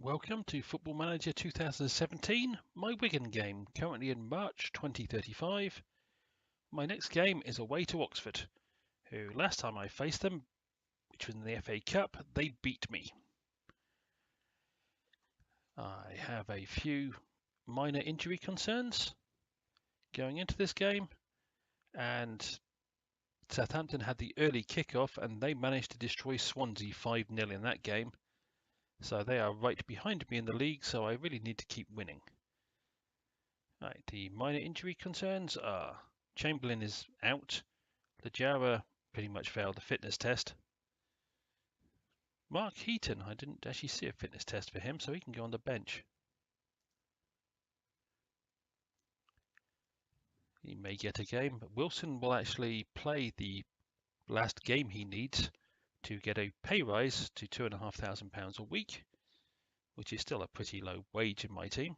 Welcome to Football Manager 2017, my Wigan game, currently in March 2035. My next game is away to Oxford, who last time I faced them, which was in the FA Cup, they beat me. I have a few minor injury concerns going into this game, and Southampton had the early kickoff and they managed to destroy Swansea 5-0 in that game. So they are right behind me in the league, so I really need to keep winning. Right, the minor injury concerns are Chamberlain is out. Lajara pretty much failed the fitness test. Mark Heaton, I didn't actually see a fitness test for him, so he can go on the bench. He may get a game, but Wilson will actually play the last game he needs to get a pay rise to £2,500 a week, which is still a pretty low wage in my team.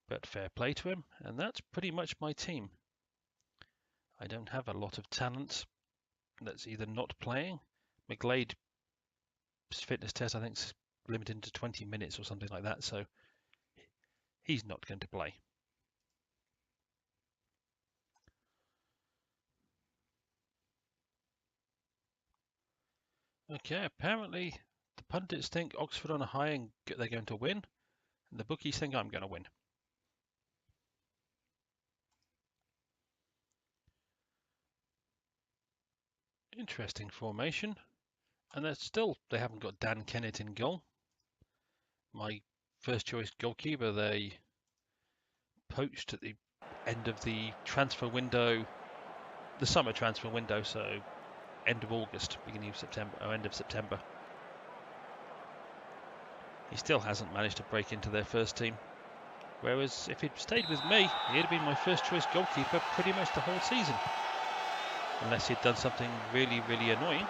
But fair play to him, and that's pretty much my team. I don't have a lot of talent that's either not playing. McGlade's fitness test, I think, is limited to 20 minutes or something like that, so he's not going to play. Okay, apparently the pundits think Oxford on a high and they're going to win, and the bookies think I'm going to win. Interesting formation, and they haven't got Dan Kennett in goal. My first choice goalkeeper they poached at the end of the transfer window, the summer transfer window, so end of August, beginning of September, or end of September. He still hasn't managed to break into their first team. Whereas if he'd stayed with me, he'd have been my first choice goalkeeper pretty much the whole season. Unless he'd done something really, really annoying.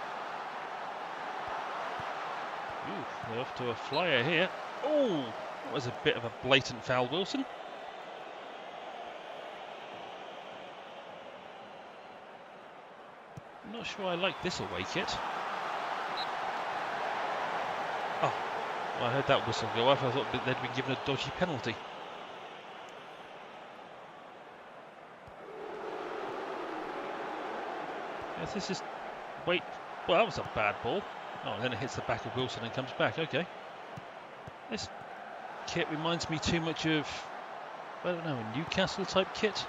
Ooh, they're off to a flyer here. Oh, that was a bit of a blatant foul, Wilson. I'm not sure I like this away kit. Oh, well, I heard that whistle go off. I thought they'd been given a dodgy penalty. Yes, this is... Wait, well, that was a bad ball. Oh, and then it hits the back of Wilson and comes back. Okay. This kit reminds me too much of, I don't know, a Newcastle type kit.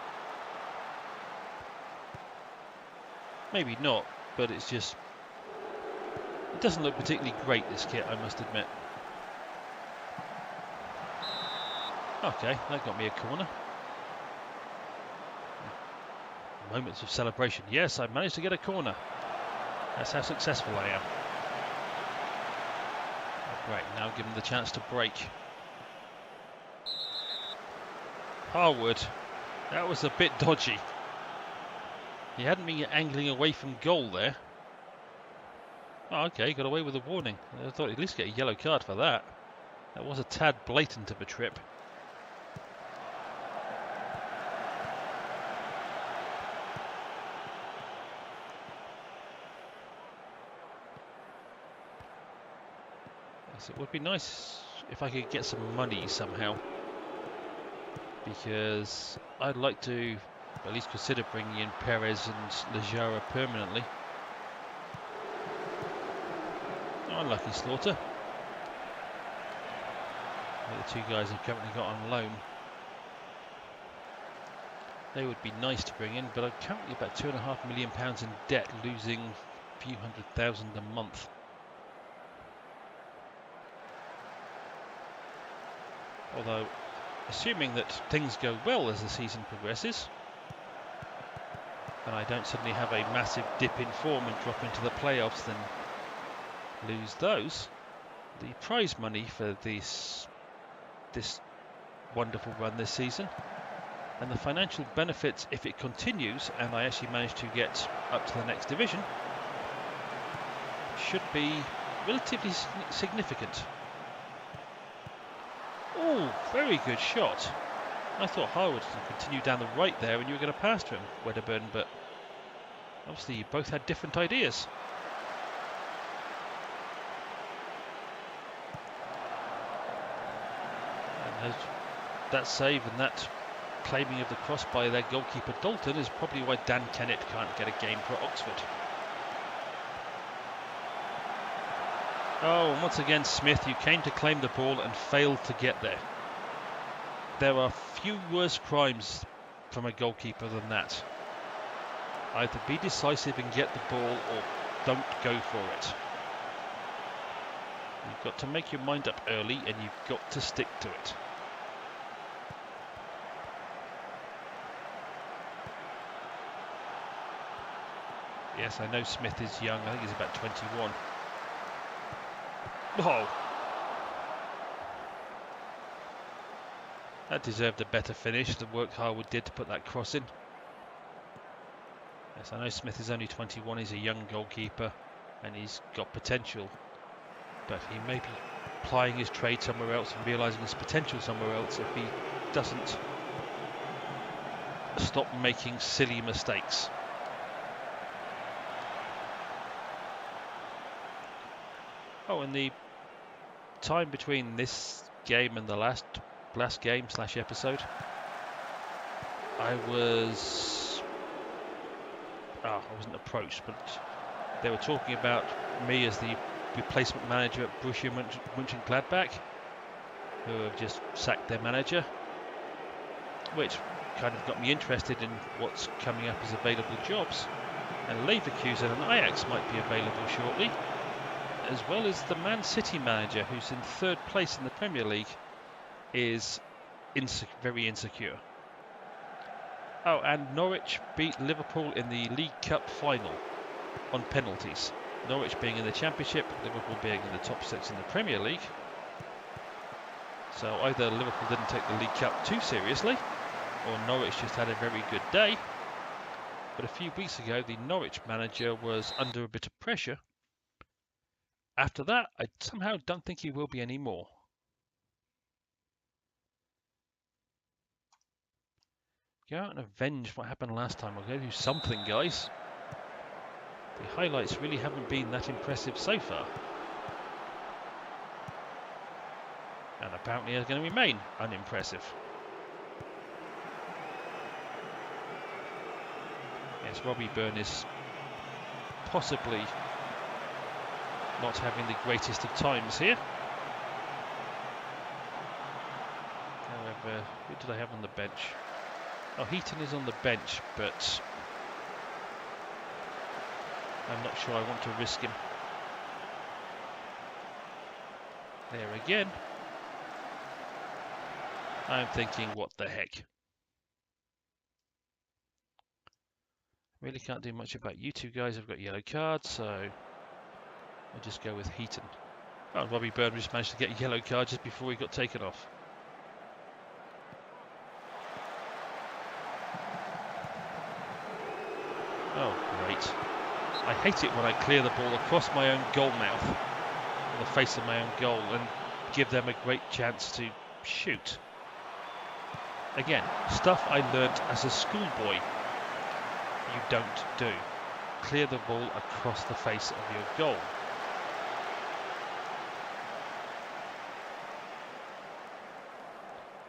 Maybe not, but it's just, it doesn't look particularly great, this kit, I must admit. Okay, that got me a corner. Moments of celebration. Yes, I managed to get a corner. That's how successful I am. Right, now give him the chance to break. Harwood, that was a bit dodgy. He hadn't been angling away from goal there. Oh, okay, got away with a warning. I thought he'd at least get a yellow card for that. That was a tad blatant of a trip. Yes, it would be nice if I could get some money somehow, because I'd like to at least consider bringing in Perez and Lajara permanently. Oh, unlucky Slaughter. The two guys I've currently got on loan. They would be nice to bring in, but I'm currently about £2.5 million in debt, losing a few £100,000 a month. Although, assuming that things go well as the season progresses, and I don't suddenly have a massive dip in form and drop into the playoffs, then lose those, the prize money for this wonderful run this season, and the financial benefits if it continues and I actually manage to get up to the next division, should be relatively significant. Oh, very good shot. I thought Harwood would continue down the right there and you were going to pass to him, Wedderburn, but obviously you both had different ideas. that save and that claiming of the cross by their goalkeeper Dalton is probably why Dan Kennett can't get a game for Oxford. Oh, and once again Smith, you came to claim the ball and failed to get there. There are few worse crimes from a goalkeeper than that. Either be decisive and get the ball or don't go for it. You've got to make your mind up early and you've got to stick to it. Yes, I know Smith is young. I think he's about 21. Oh! That deserved a better finish. The work Harwood did to put that cross in. Yes, I know Smith is only 21. He's a young goalkeeper and he's got potential. But he may be applying his trade somewhere else and realising his potential somewhere else if he doesn't stop making silly mistakes. Oh, and the time between this game and the last game / episode, I wasn't approached, but they were talking about me as the replacement manager at Borussia Mönchengladbach, who have just sacked their manager, which kind of got me interested in what's coming up as available jobs. And Leverkusen and Ajax might be available shortly, as well as the Man City manager, who's in 3rd place in the Premier League, is very insecure. Oh, and Norwich beat Liverpool in the League Cup final on penalties. Norwich being in the Championship, Liverpool being in the top 6 in the Premier League. So either Liverpool didn't take the League Cup too seriously, or Norwich just had a very good day. But a few weeks ago, the Norwich manager was under a bit of pressure. After that, I somehow don't think he will be anymore. Go out and avenge what happened last time. I'll go do something, guys. The highlights really haven't been that impressive so far. And apparently are going to remain unimpressive. Yes, Robbie Byrne is possibly not having the greatest of times here. However, who did I have on the bench? Oh, Heaton is on the bench, but I'm not sure I want to risk him. There again. I'm thinking, what the heck? Really can't do much about you two guys. I've got yellow cards, so I'll just go with Heaton. Oh, Robbie Byrne just managed to get a yellow card just before he got taken off. Oh, great. I hate it when I clear the ball across my own goal mouth, or the face of my own goal, and give them a great chance to shoot. Again, stuff I learnt as a schoolboy. You don't do. Clear the ball across the face of your goal.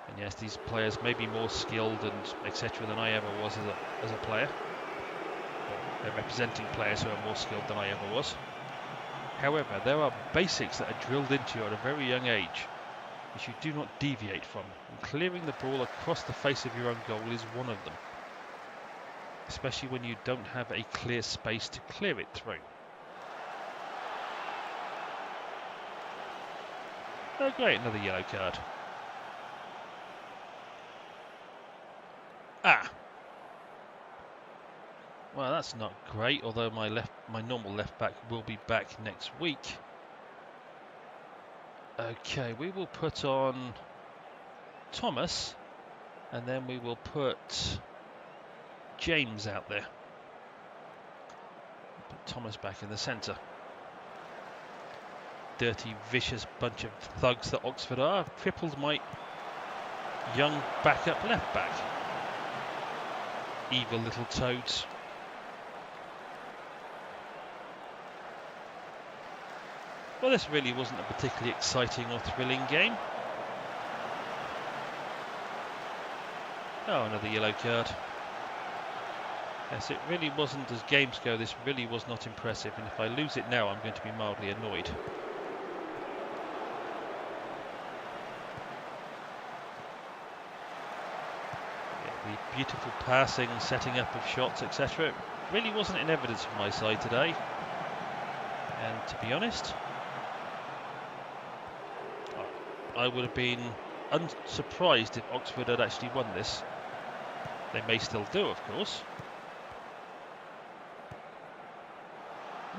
And yes, these players may be more skilled and etc. than I ever was as a player. They're representing players who are more skilled than I ever was. However, there are basics that are drilled into you at a very young age, which you do not deviate from. And clearing the ball across the face of your own goal is one of them. Especially when you don't have a clear space to clear it through. Oh great, another yellow card. Ah! Well, that's not great, although my normal left back will be back next week. Okay, we will put on Thomas, and then we will put James out there. Put Thomas back in the centre. Dirty, vicious bunch of thugs that Oxford are. I've crippled my young backup left back. Evil little toads. Well, this really wasn't a particularly exciting or thrilling game. Oh, another yellow card. Yes, it really wasn't, as games go, this really was not impressive, and if I lose it now I'm going to be mildly annoyed. Yeah, the beautiful passing, setting up of shots, etc. It really wasn't in evidence from my side today. And to be honest, I would have been unsurprised if Oxford had actually won this. They may still do, of course.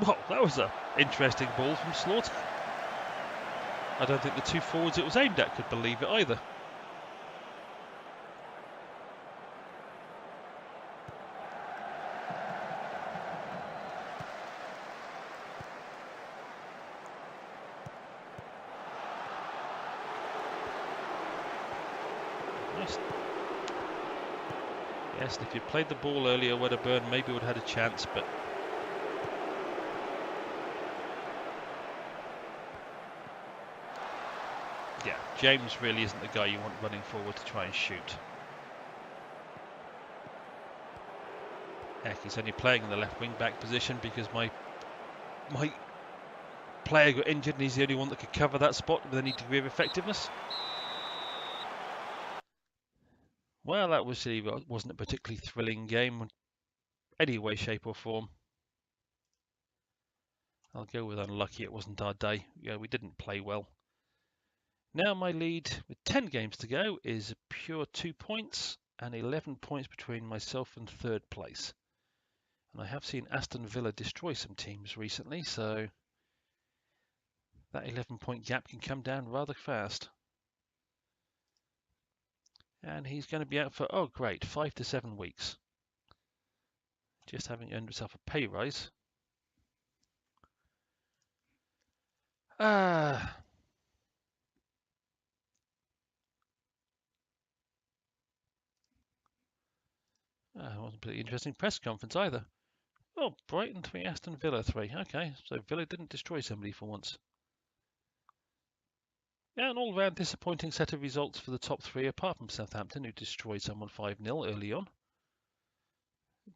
Well, that was an interesting ball from Slaughter. I don't think the two forwards it was aimed at could believe it either. Nice. Yes, and if you'd played the ball earlier, Wedderburn maybe would have had a chance, but yeah, James really isn't the guy you want running forward to try and shoot. Heck, he's only playing in the left wing back position because my player got injured and he's the only one that could cover that spot with any degree of effectiveness. Well, that wasn't a particularly thrilling game in any way, shape or form. I'll go with unlucky, it wasn't our day. Yeah, we didn't play well. Now my lead with 10 games to go is a pure 2 points and 11 points between myself and third place. And I have seen Aston Villa destroy some teams recently, so that 11-point gap can come down rather fast. And he's going to be out for, oh great, 5 to 7 weeks. Just having earned himself a pay rise. It wasn't a pretty interesting press conference either. Oh, Brighton 3, Aston Villa 3. Okay, so Villa didn't destroy somebody for once. Yeah, an all-round disappointing set of results for the top three, apart from Southampton, who destroyed someone 5-0 early on.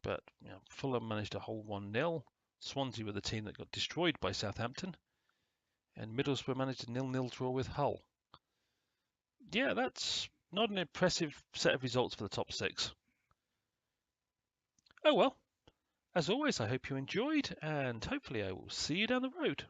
But you know, Fulham managed to hold 1-0. Swansea were the team that got destroyed by Southampton. And Middlesbrough managed a 0-0 draw with Hull. Yeah, that's not an impressive set of results for the top six. Oh well, as always, I hope you enjoyed, and hopefully I will see you down the road.